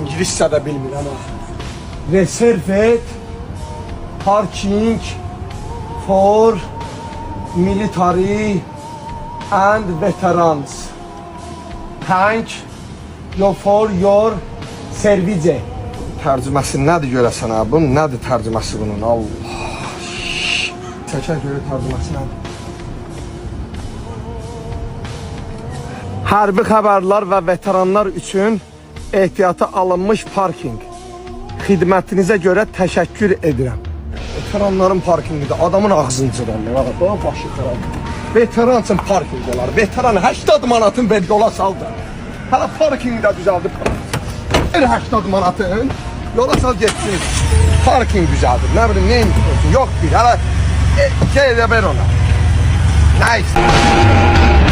İngiliscə də bilmirəm ha. Reserved parking for military and veterans. Thank you for your service. Tərcüməsi nədir görəsən ha? Bunun nədir tərcüməsi bunun? Allah. Çəkər görə tərcüməsi nədir? Hərbi xəbərlər və veteranlar üçün ehtiyata alınmış parking. Xidmətinizə görə təşəkkür edirəm. Veteranların parkingidir. Adamın ağzını cırarlar. Daha başı xarab. Veteran üçün parking olar. Veteran 80 manatın vergi yola saldı. Hələ parkingdə düzəldi. 80 manatın yola sal getsin. Parking düzəldir. Nə bilim, neyin olsun? Yox bir. Hələ gel də ver ona. Nə istəyir?